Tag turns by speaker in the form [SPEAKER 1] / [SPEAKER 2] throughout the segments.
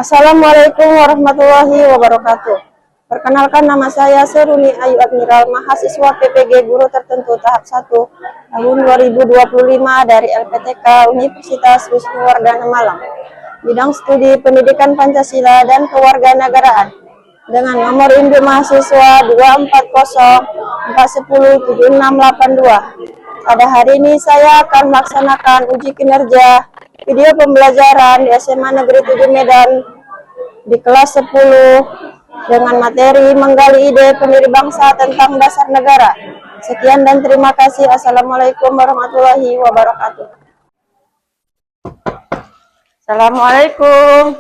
[SPEAKER 1] Assalamualaikum warahmatullahi wabarakatuh. Perkenalkan, nama saya Seruni Ayu Admiral, mahasiswa PPG Guru Tertentu tahap 1 tahun 2025 dari LPTK Universitas Wisnuwardana Malang. Bidang studi Pendidikan Pancasila dan Kewarganegaraan dengan nomor induk mahasiswa 24041076682. Pada hari ini saya akan melaksanakan uji kinerja video pembelajaran di SMA Negeri 7 Medan di kelas 10 dengan materi menggali ide pendiri bangsa tentang dasar negara. Sekian dan terima kasih. Assalamualaikum warahmatullahi wabarakatuh. Assalamualaikum.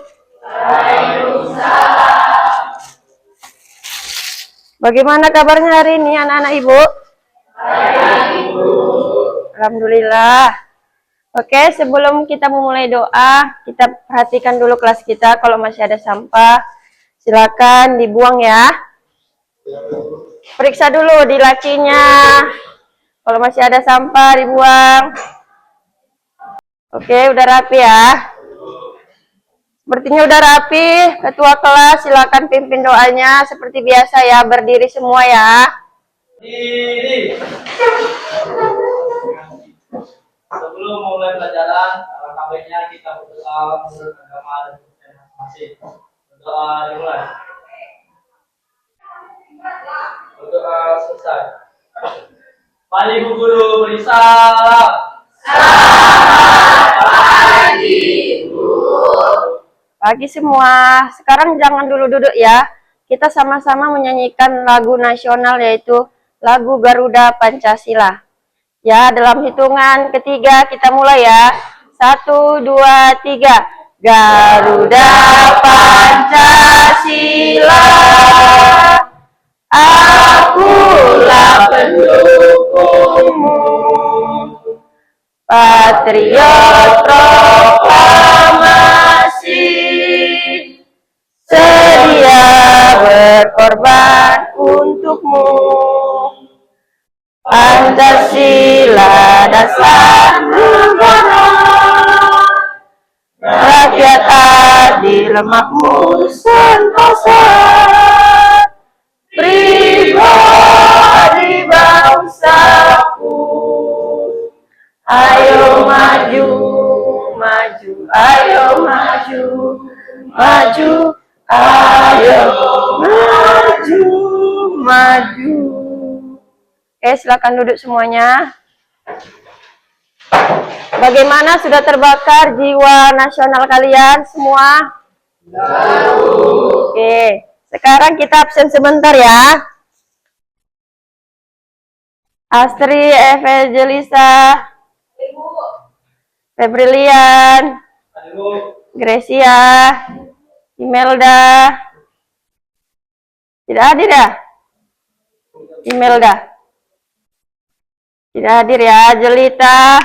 [SPEAKER 1] Bagaimana kabarnya hari ini anak-anak Ibu? Alhamdulillah. Oke, sebelum kita memulai doa, kita perhatikan dulu kelas kita. Kalau masih ada sampah, silakan dibuang ya. Periksa dulu di lacinya. Kalau masih ada sampah, dibuang. Oke, udah rapi ya. Sepertinya udah rapi. Ketua kelas, silakan pimpin doanya. Seperti biasa ya, berdiri semua ya.
[SPEAKER 2] Diri. Sebelum mulai pelajaran, alangkah kita berdoa menurut agama dan budaya masing-masing. Berdoa dimulai. Berdoa selesai. Mari Bu Guru beri salam. Selamat pagi, Bu.
[SPEAKER 1] Pagi semua. Sekarang jangan dulu duduk ya. Kita sama-sama menyanyikan lagu nasional, yaitu lagu Garuda Pancasila. Ya, dalam hitungan ketiga kita mulai ya. 1, 2, 3. Garuda Pancasila, akulah pendukungmu. Patriot proklamasi, sedia berkorban untukmu. Pancasila dasar negara, rakyat adil makmur sentosa, pribadi bangsaku. Ayo maju, maju, ayo maju, maju, ayo maju, maju. Oke, silakan duduk semuanya. Bagaimana, sudah terbakar jiwa nasional kalian semua? Oke, sekarang kita absen sebentar ya. Astri, Evangelisa, Febrilian, Gracia, Imelda. Tidak hadir ya? Imelda tidak hadir ya. Jelita,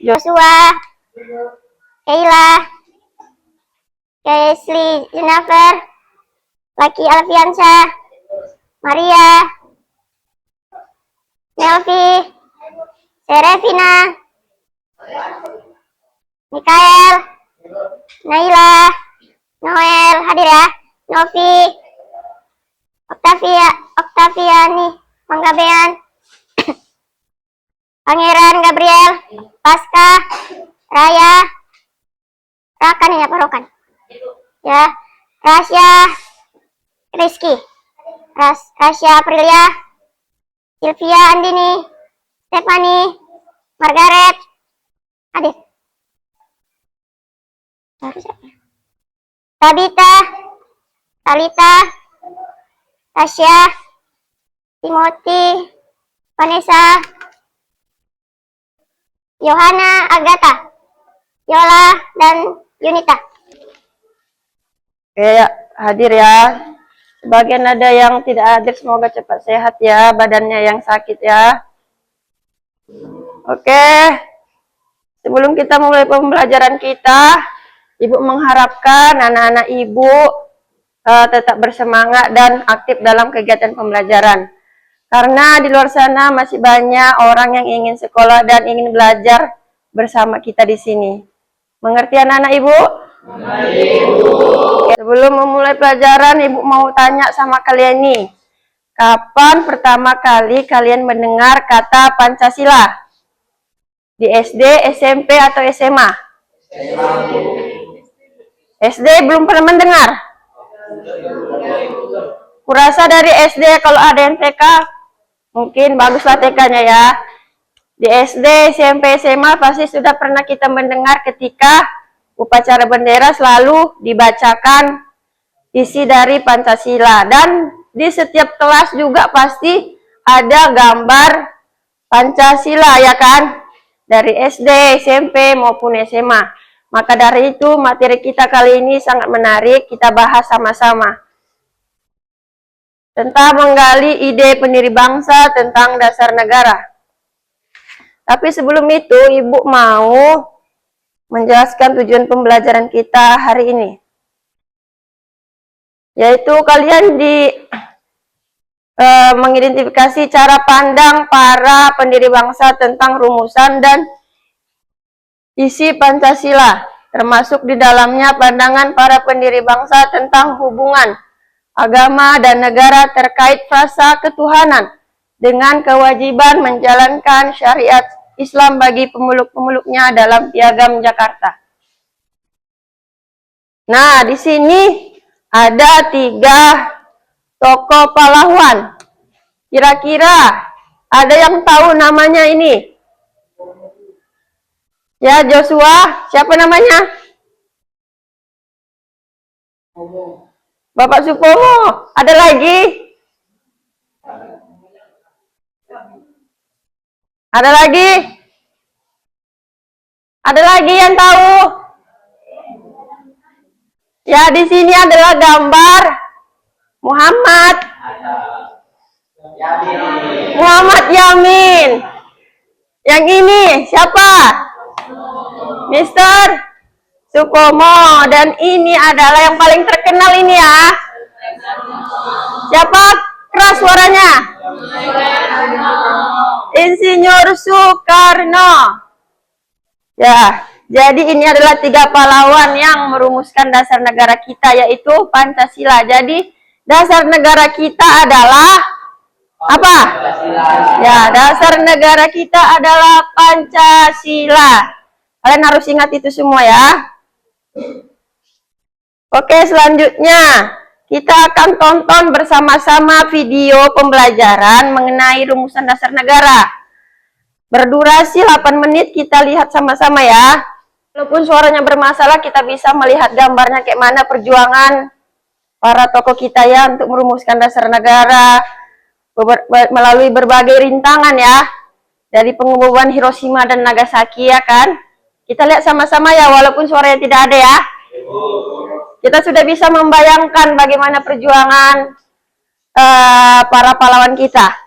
[SPEAKER 3] Joshua, Kayla, Kesli, Jennifer, Laki Alfiansa, Maria, Nelvi, Serefina, Mikael, Naila, Noel, hadir ya. Novi, Oktaviani, Manggabean, Pangeran Gabriel, Pasca, Raya, Rakan ini apa Rokan? Ya, Rasya, Rizky, Rasya Aprilia, Sylvia Andini, Stephanie, Margaret, hadir. Tabita, Talita, Tasya, Timothy, Vanessa, Yohana, Agatha, Yola, dan Yunita.
[SPEAKER 1] oke, hadir ya. Sebagian ada yang tidak hadir, semoga cepat sehat ya, badannya yang sakit ya. Oke, sebelum kita mulai pembelajaran kita, Ibu mengharapkan anak-anak Ibu tetap bersemangat dan aktif dalam kegiatan pembelajaran. Karena di luar sana masih banyak orang yang ingin sekolah dan ingin belajar bersama kita di sini. Mengerti anak-anak Ibu? Sebelum memulai pelajaran, Ibu mau tanya sama kalian nih. Kapan pertama kali kalian mendengar kata Pancasila? Di SD, SMP, atau SMA? SD belum pernah mendengar? Kurasa dari SD, kalau ada yang TK, mungkin baguslah TK-nya ya. Di SD, SMP, SMA pasti sudah pernah kita mendengar ketika upacara bendera selalu dibacakan isi dari Pancasila. Dan di setiap kelas juga pasti ada gambar Pancasila, ya kan? Dari SD, SMP, maupun SMA. Maka dari itu materi kita kali ini sangat menarik, kita bahas sama-sama. Tentang menggali ide pendiri bangsa tentang dasar negara. Tapi sebelum itu, Ibu mau menjelaskan tujuan pembelajaran kita hari ini. Yaitu kalian mengidentifikasi cara pandang para pendiri bangsa tentang rumusan dan isi Pancasila, termasuk di dalamnya pandangan para pendiri bangsa tentang hubungan agama dan negara terkait frasa ketuhanan dengan kewajiban menjalankan syariat Islam bagi pemeluk-pemeluknya dalam Piagam Jakarta. Nah, di sini ada 3 tokoh pahlawan. Kira-kira ada yang tahu namanya ini? Ya, Joshua. Siapa namanya? Bapak Supomo. Ada lagi? Ada lagi? Ada lagi yang tahu? Ya, di sini adalah gambar Muhammad Yamin. Yang ini siapa? Mister Supomo. Dan ini adalah yang paling terkenal ini ya. Siapa? Keras suaranya. Insinyur Soekarno. Ya, jadi ini adalah 3 pahlawan yang merumuskan dasar negara kita, yaitu Pancasila. Jadi dasar negara kita adalah apa? Ya, dasar negara kita adalah Pancasila. Kalian harus ingat itu semua ya. Oke, selanjutnya kita akan tonton bersama-sama video pembelajaran mengenai rumusan dasar negara. Berdurasi 8 menit, kita lihat sama-sama ya. Walaupun suaranya bermasalah, kita bisa melihat gambarnya kayak mana perjuangan para tokoh kita ya untuk merumuskan dasar negara melalui berbagai rintangan ya. Dari pengeboman Hiroshima dan Nagasaki ya kan. Kita lihat sama-sama ya, walaupun suaranya tidak ada ya. Kita sudah bisa membayangkan bagaimana perjuangan para pahlawan kita.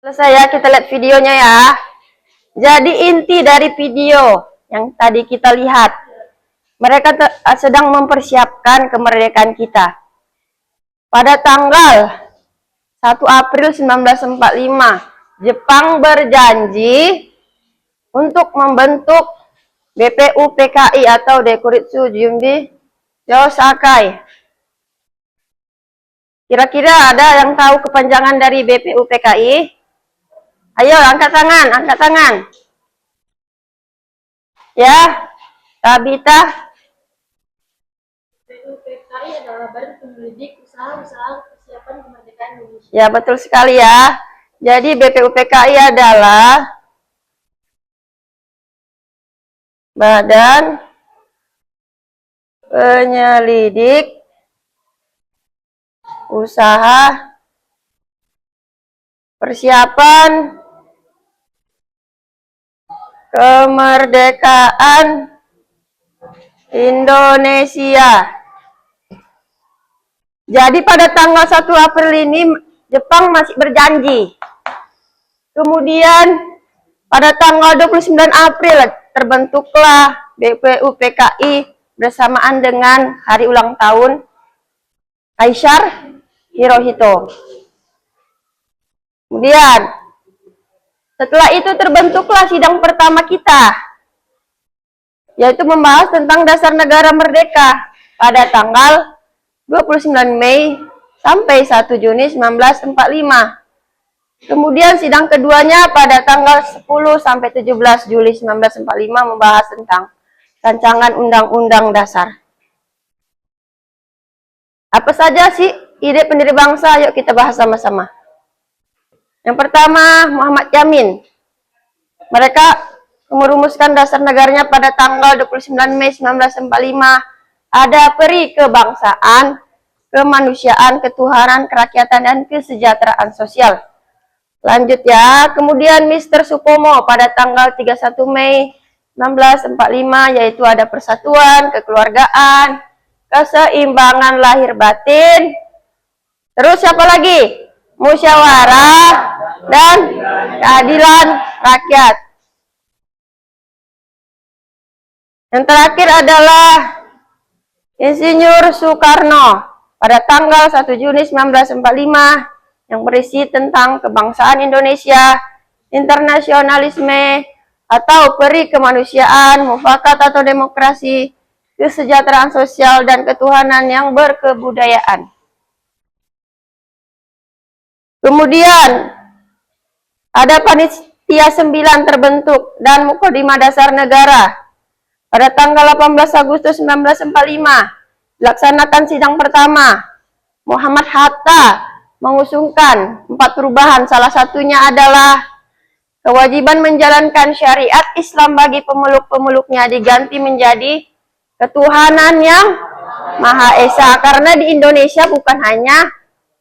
[SPEAKER 1] Selesai ya, kita lihat videonya ya. Jadi inti dari video yang tadi kita lihat, mereka sedang mempersiapkan kemerdekaan kita. Pada tanggal 1 April 1945, Jepang berjanji untuk membentuk BPUPKI atau Dekuritsu Junbi Yosakai. Kira-kira ada yang tahu kepanjangan dari BPUPKI? Ayo, angkat tangan, angkat tangan. Ya, Tabita.
[SPEAKER 4] BUPKI adalah Badan Penyelidik Usaha-usaha Persiapan Kemerdekaan Indonesia.
[SPEAKER 1] Ya, betul sekali ya. Jadi BPUPKI adalah Badan Penyelidik Usaha Persiapan Kemerdekaan Indonesia. Jadi pada tanggal 1 April ini Jepang masih berjanji. Kemudian pada tanggal 29 April terbentuklah BPUPKI bersamaan dengan hari ulang tahun Kaisar Hirohito. Kemudian setelah itu terbentuklah sidang pertama kita, yaitu membahas tentang dasar negara merdeka pada tanggal 29 Mei sampai 1 Juni 1945. Kemudian sidang keduanya pada tanggal 10 sampai 17 Juli 1945 membahas tentang rancangan Undang-Undang Dasar. Apa saja sih ide pendiri bangsa? Yuk kita bahas sama-sama. Yang pertama, Muhammad Yamin. Mereka merumuskan dasar negaranya pada tanggal 29 Mei 1945. Ada peri kebangsaan, kemanusiaan, ketuhanan, kerakyatan, dan kesejahteraan sosial. Lanjut ya, kemudian Mr. Supomo pada tanggal 31 Mei 1945, yaitu ada persatuan, kekeluargaan, keseimbangan lahir batin. Terus siapa lagi? Musyawarah dan keadilan rakyat. Yang terakhir adalah Insinyur Soekarno pada tanggal 1 Juni 1945 yang berisi tentang kebangsaan Indonesia, internasionalisme atau peri kemanusiaan, mufakat atau demokrasi, kesejahteraan sosial, dan ketuhanan yang berkebudayaan. Kemudian ada Panitia 9 terbentuk dan Mukadimah Dasar Negara. Pada tanggal 18 Agustus 1945 dilaksanakan sidang pertama. Muhammad Hatta mengusungkan 4 perubahan, salah satunya adalah kewajiban menjalankan syariat Islam bagi pemeluk-pemeluknya diganti menjadi ketuhanan yang Maha Esa. Karena di Indonesia bukan hanya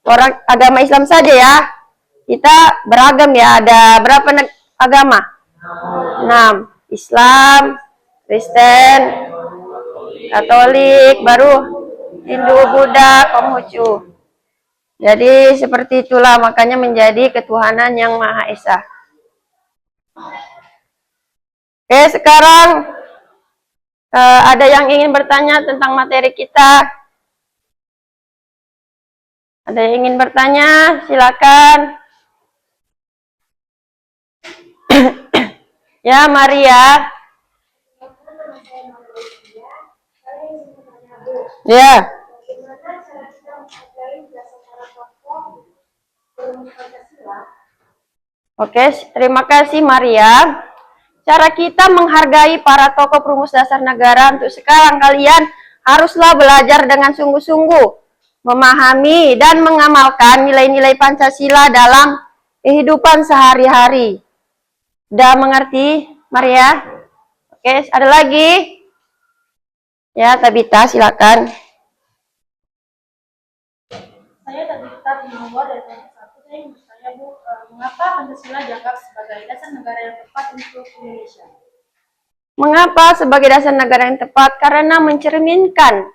[SPEAKER 1] orang agama Islam saja ya, kita beragam ya, ada berapa agama? 6, Islam, Kristen, Katolik, baru Hindu, Buddha, Konghucu. Jadi seperti itulah, makanya menjadi ketuhanan yang Maha Esa. Oke, sekarang ada yang ingin bertanya tentang materi kita? Ada yang ingin bertanya? Silakan. Ya, Maria. Ya. Oke, terima kasih Maria. Cara kita menghargai para tokoh perumus dasar negara untuk sekarang, kalian haruslah belajar dengan sungguh-sungguh, memahami dan mengamalkan nilai-nilai Pancasila dalam kehidupan sehari-hari. Udah mengerti, Maria? Oke, ada lagi? Ya, Tabita, silakan.
[SPEAKER 4] Saya Tabita Nomor dari kelompok 1. Saya ingin bertanya, Bu, mengapa Pancasila dianggap sebagai dasar negara yang tepat untuk Indonesia?
[SPEAKER 1] Mengapa sebagai dasar negara yang tepat? Karena mencerminkan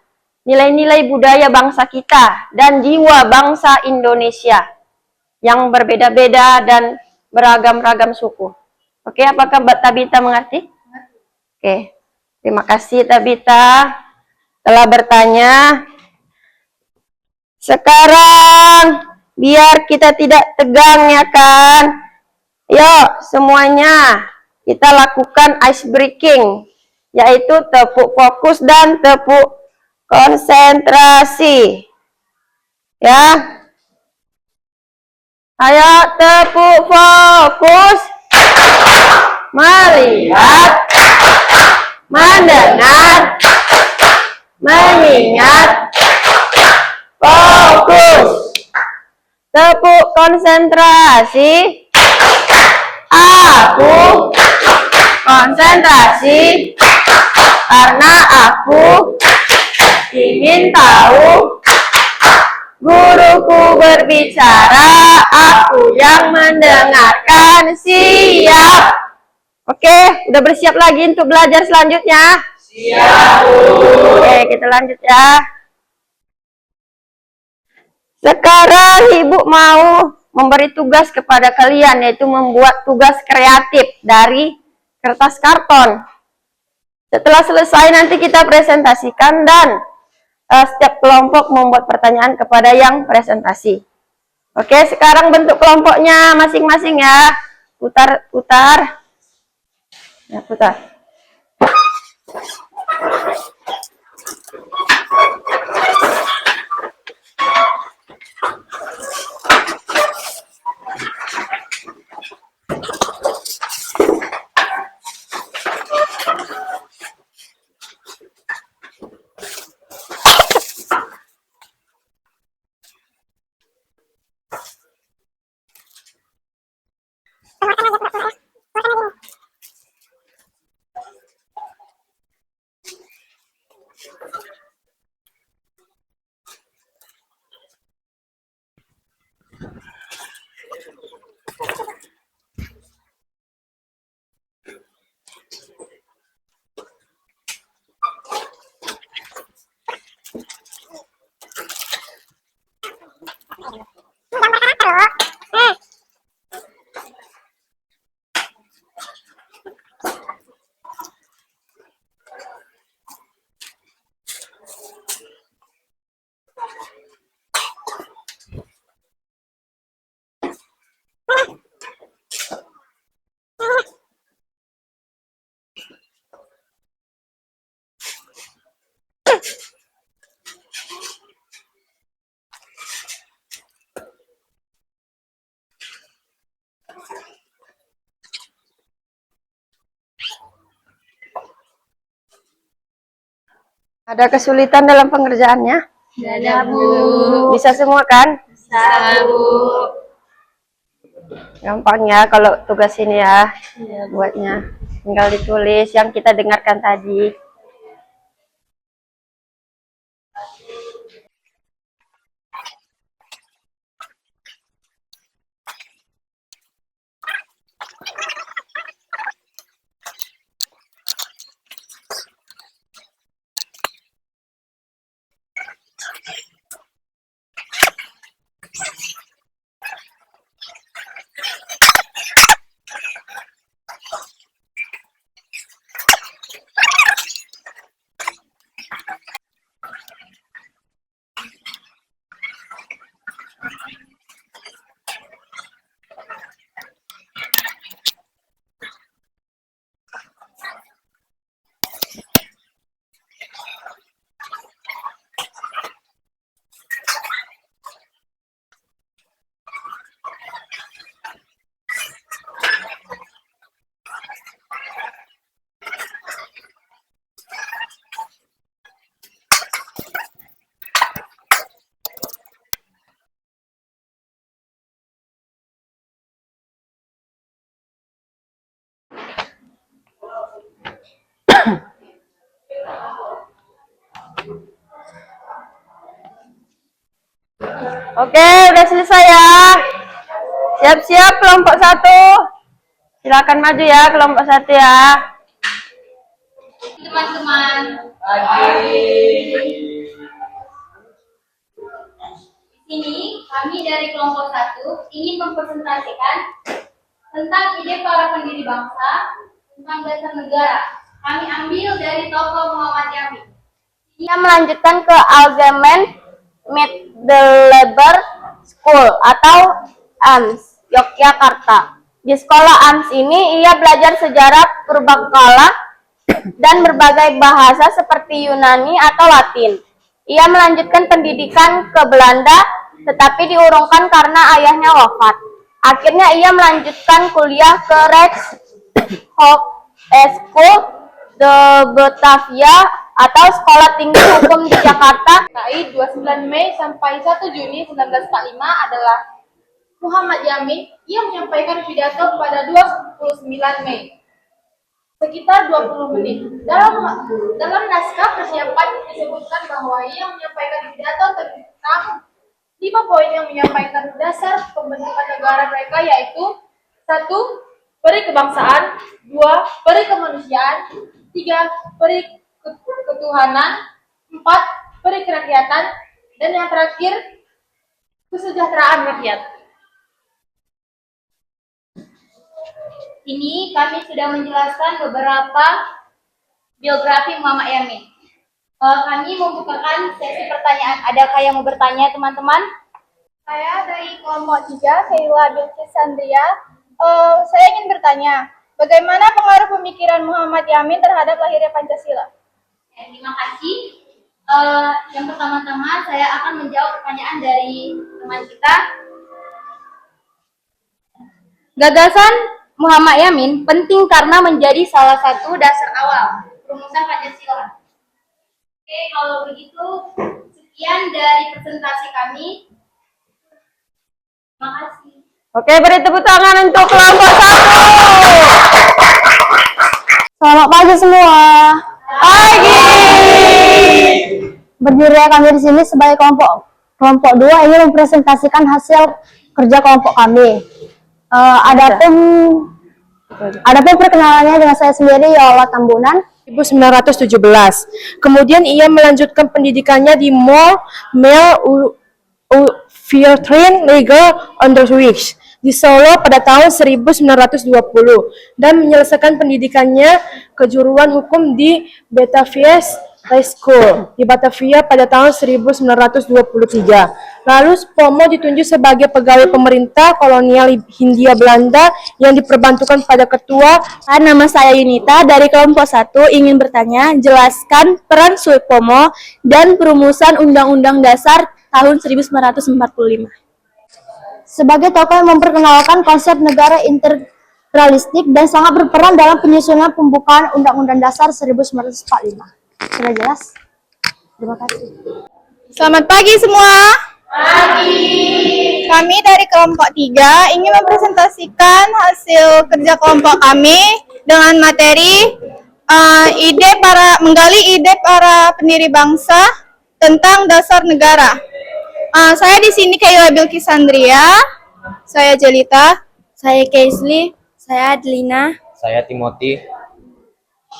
[SPEAKER 1] nilai-nilai budaya bangsa kita dan jiwa bangsa Indonesia yang berbeda-beda dan beragam-ragam suku. Oke, apakah Mbak Tabita mengerti? Oke, terima kasih Tabita telah bertanya. Sekarang biar kita tidak tegang ya kan, yuk semuanya kita lakukan ice breaking, yaitu tepuk fokus dan tepuk konsentrasi ya. Ayo tepuk fokus, melihat, Tepuk konsentrasi. Aku konsentrasi karena aku ingin tahu. Guruku berbicara, aku yang mendengarkan. Siap. Oke, udah bersiap lagi untuk belajar selanjutnya? Siap, Bu. Oke, kita lanjut ya. Sekarang Ibu mau memberi tugas kepada kalian, yaitu membuat tugas kreatif dari kertas karton. Setelah selesai nanti kita presentasikan dan setiap kelompok membuat pertanyaan kepada yang presentasi. Oke, sekarang bentuk kelompoknya masing-masing ya. Putar. Ya, putar. Ada kesulitan dalam pengerjaannya?
[SPEAKER 4] Tidak ada, Bu.
[SPEAKER 1] Bisa semua kan?
[SPEAKER 4] Bisa, Bu.
[SPEAKER 1] Gampang ya kalau tugas ini ya, buatnya. Tinggal ditulis yang kita dengarkan tadi. Oke, udah selesai ya. Siap-siap kelompok 1. Silakan maju ya kelompok 1 ya.
[SPEAKER 4] Teman-teman, di sini kami dari kelompok 1 ingin mempresentasikan tentang ide para pendiri bangsa tentang dasar negara. Kami ambil dari tokoh Muhammad Yamin.
[SPEAKER 3] Ia melanjutkan ke Algemen Middeleber School atau AMS, Yogyakarta. Di sekolah AMS ini ia belajar sejarah purbakala dan berbagai bahasa seperti Yunani atau Latin. Ia melanjutkan pendidikan ke Belanda, tetapi diurungkan karena ayahnya wafat. Akhirnya ia melanjutkan kuliah ke Rechtshogeschool de Batavia atau Sekolah Tinggi Hukum di Jakarta.
[SPEAKER 4] KI 29 Mei sampai 1 Juni 1945 adalah
[SPEAKER 5] Muhammad Yamin, ia menyampaikan pidato pada 29 Mei, sekitar 20 menit. Dalam naskah persiapan disebutkan bahwa ia menyampaikan pidato tentang 5 poin yang menyampaikan dasar pembentukan negara mereka, yaitu 1. Peri kebangsaan, 2. Peri kemanusiaan, 3. Peri ketuhanan, 4. Peri kerakyatan, dan yang terakhir kesejahteraan rakyat.
[SPEAKER 4] Ini kami sudah menjelaskan beberapa biografi Muhammad Yamin. Kami membukakan sesi pertanyaan. Adakah yang mau bertanya, teman-teman?
[SPEAKER 5] Saya dari kelompok 3, Kaila Bilkis Sandria. Saya ingin bertanya, bagaimana pengaruh pemikiran Muhammad Yamin terhadap lahirnya Pancasila?
[SPEAKER 4] Terima kasih. Yang pertama-tama saya akan menjawab pertanyaan dari teman kita. Gagasan Muhammad Yamin penting karena menjadi salah satu dasar awal rumusan Pancasila. Oke, kalau begitu sekian dari presentasi kami. Terima kasih.
[SPEAKER 1] Oke, beri tepuk tangan untuk kelompok 1. Selamat pagi semua. Pagi. Berdiri kami di sini sebagai kelompok 2 ingin mempresentasikan hasil kerja kelompok kami. Adapun perkenalannya dengan saya sendiri, Yola Tambunan,
[SPEAKER 6] 1917. Kemudian ia melanjutkan pendidikannya di Male Filtering Legal Underwich di Solo pada tahun 1920 dan menyelesaikan pendidikannya kejuruan hukum di Batavia High School di Batavia pada tahun 1923. Lalu Pomo ditunjuk sebagai pegawai pemerintah kolonial Hindia Belanda yang diperbantukan pada ketua.
[SPEAKER 3] Nama saya Yunita dari kelompok 1 ingin bertanya, jelaskan peran Supomo dan perumusan Undang-Undang Dasar tahun 1945.
[SPEAKER 1] sebagai tokoh yang memperkenalkan konsep negara integralistik dan sangat berperan dalam penyusunan pembukaan Undang-Undang Dasar 1945. Sudah jelas? Terima kasih.
[SPEAKER 5] Selamat pagi semua. Pagi. Kami dari kelompok 3 ingin mempresentasikan hasil kerja kelompok kami dengan materi menggali ide para pendiri bangsa tentang dasar negara. Saya di sini Kaila Bilkis Sandria, saya Jelita,
[SPEAKER 3] Saya Kaisley, saya Adelina.
[SPEAKER 7] Saya Timothy.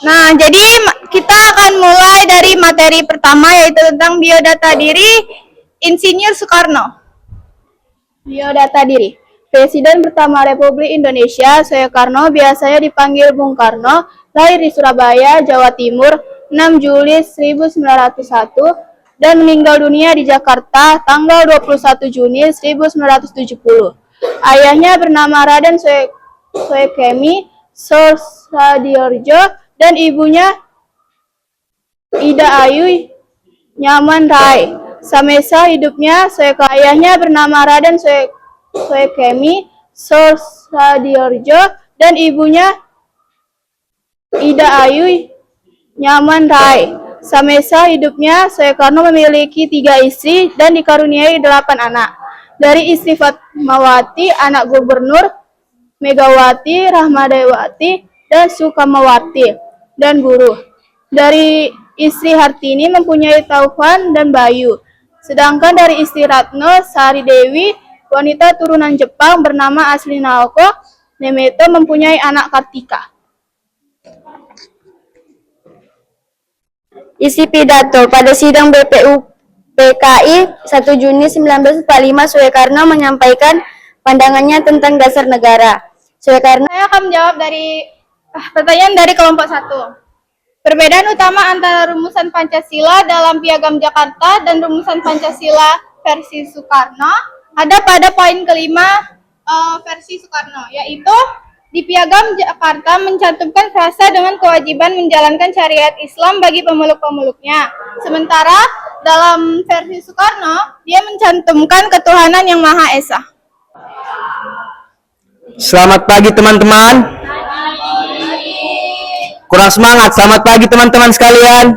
[SPEAKER 5] Nah, jadi kita akan mulai dari materi pertama, yaitu tentang biodata diri Insinyur Soekarno. Biodata diri. Presiden pertama Republik Indonesia, Soekarno, biasanya dipanggil Bung Karno, lahir di Surabaya, Jawa Timur, 6 Juli 1901, dan meninggal dunia di Jakarta, tanggal 21 Juni 1970. Ayahnya bernama Raden Soekemi Soehardiorjo, dan ibunya Ida Ayu Nyaman Rai. Semasa hidupnya, ayahnya bernama Raden Soekemi Soehardiorjo, dan ibunya Ida Ayu Nyaman Rai. Semasa hidupnya, Soekarno memiliki 3 istri dan dikaruniai 8 anak. Dari istri Fatmawati, anak gubernur, Megawati, Rahmadawati, dan Sukamawati, dan guru. Dari istri Hartini mempunyai Taufan dan Bayu. Sedangkan dari istri Ratno, Sari Dewi, wanita turunan Jepang bernama asli Naoko Nemeto, mempunyai anak Kartika.
[SPEAKER 3] Isi pidato pada sidang BPU PKI 1 Juni 1945, Soekarno menyampaikan pandangannya tentang dasar negara. Soekarno
[SPEAKER 5] Saya akan menjawab dari pertanyaan dari kelompok 1. Perbedaan utama antara rumusan Pancasila dalam Piagam Jakarta dan rumusan Pancasila versi Soekarno ada pada poin kelima versi Soekarno, yaitu di Piagam Jakarta mencantumkan frasa dengan kewajiban menjalankan syariat Islam bagi pemeluk-pemeluknya. Sementara dalam versi Soekarno, dia mencantumkan ketuhanan yang Maha Esa.
[SPEAKER 7] Selamat pagi teman-teman. Kurang semangat. Selamat pagi teman-teman sekalian.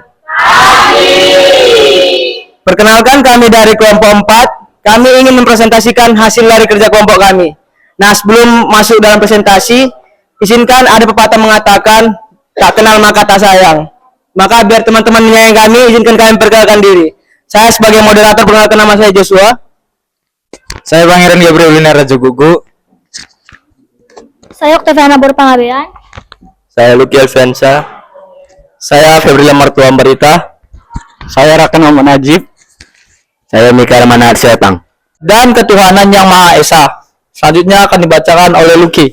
[SPEAKER 7] Perkenalkan, kami dari kelompok 4 kami ingin mempresentasikan hasil dari kerja kelompok kami. Nah, sebelum masuk dalam presentasi, izinkan ada pepatah mengatakan, tak kenal maka tak sayang. Maka biar teman-teman menyayangi kami, izinkan kami perkenalkan diri. Saya sebagai moderator perkenalkan, nama saya Joshua.
[SPEAKER 8] Saya Pangeran Gabriel Raja Gugu.
[SPEAKER 5] Saya Oktaviana Berpangabean.
[SPEAKER 8] Saya Lucky Alfiansa. Saya Febrila Martua Barita. Saya Rakan Muhammad Najib. Saya Mika Ramana Arsyatang. Dan ketuhanan yang Maha Esa. Selanjutnya akan dibacakan oleh Lucky.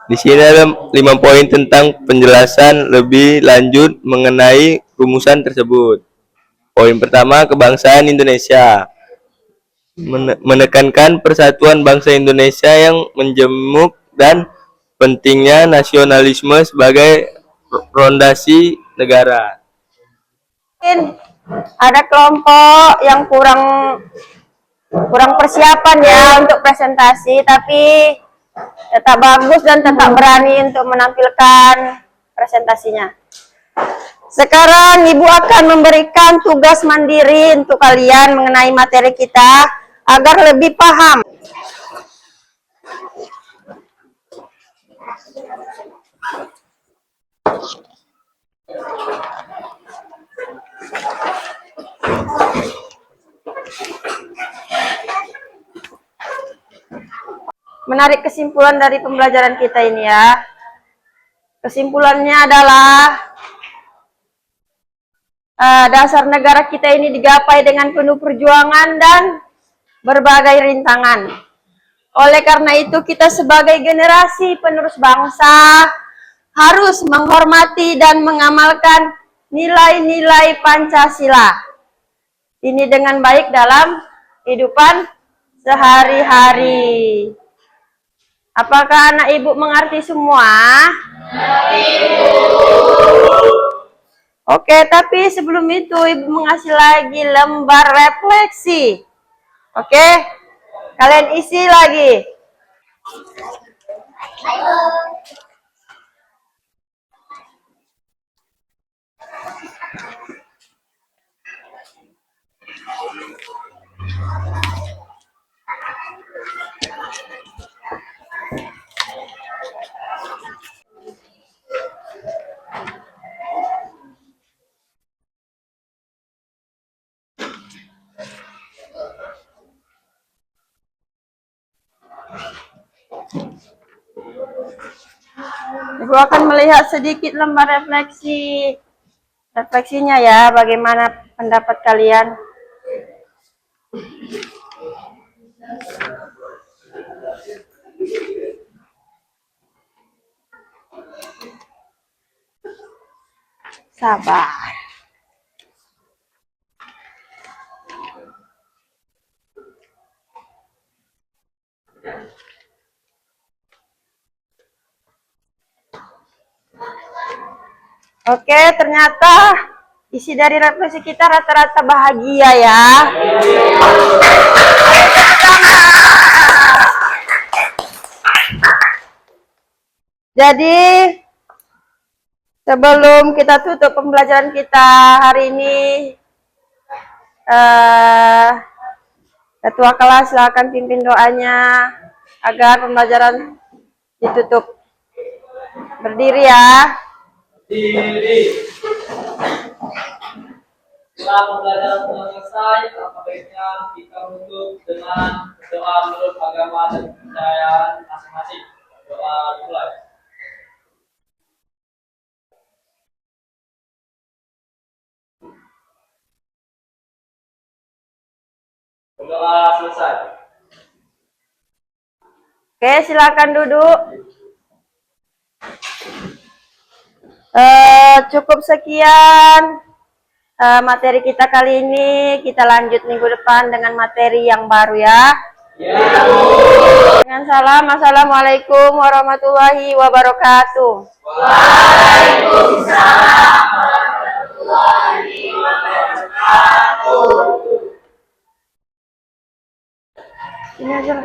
[SPEAKER 9] Di sini ada 5 poin tentang penjelasan lebih lanjut mengenai rumusan tersebut. Poin pertama, kebangsaan Indonesia. Menekankan persatuan bangsa Indonesia yang menjemuk dan pentingnya nasionalisme sebagai fondasi negara.
[SPEAKER 1] Mungkin ada kelompok yang kurang persiapan ya untuk presentasi, tapi tetap bagus dan tetap berani untuk menampilkan presentasinya. Sekarang Ibu akan memberikan tugas mandiri untuk kalian mengenai materi kita agar lebih paham. Menarik kesimpulan dari pembelajaran kita ini ya. Kesimpulannya adalah dasar negara kita ini digapai dengan penuh perjuangan dan berbagai rintangan. Oleh karena itu kita sebagai generasi penerus bangsa harus menghormati dan mengamalkan nilai-nilai Pancasila. Ini dengan baik dalam kehidupan sehari-hari. Apakah anak ibu mengerti semua? Oke, tapi sebelum itu ibu mengasih lagi lembar refleksi. Oke, kalian isi lagi. Ibu akan melihat sedikit lembar refleksinya ya, bagaimana pendapat kalian. Sabar. Oke, ternyata isi dari refleksi kita rata-rata bahagia ya. Jadi, sebelum kita tutup pembelajaran kita hari ini, Ketua kelas silakan pimpin doanya agar pembelajaran ditutup. Berdiri ya.
[SPEAKER 2] Diri. Setelah pembelajaran telah selesai, alangkah baiknya kita menutup dengan doa menurut agama dan kepercayaan masing-masing. Doa dimulai. Doa selesai.
[SPEAKER 1] Oke, silakan duduk. Cukup sekian materi kita kali ini. Kita lanjut minggu depan dengan materi yang baru ya. Ya, Bu. Dengan salam, assalamualaikum warahmatullahi wabarakatuh.
[SPEAKER 2] Waalaikumsalam warahmatullahi wabarakatuh.
[SPEAKER 1] Ini aja.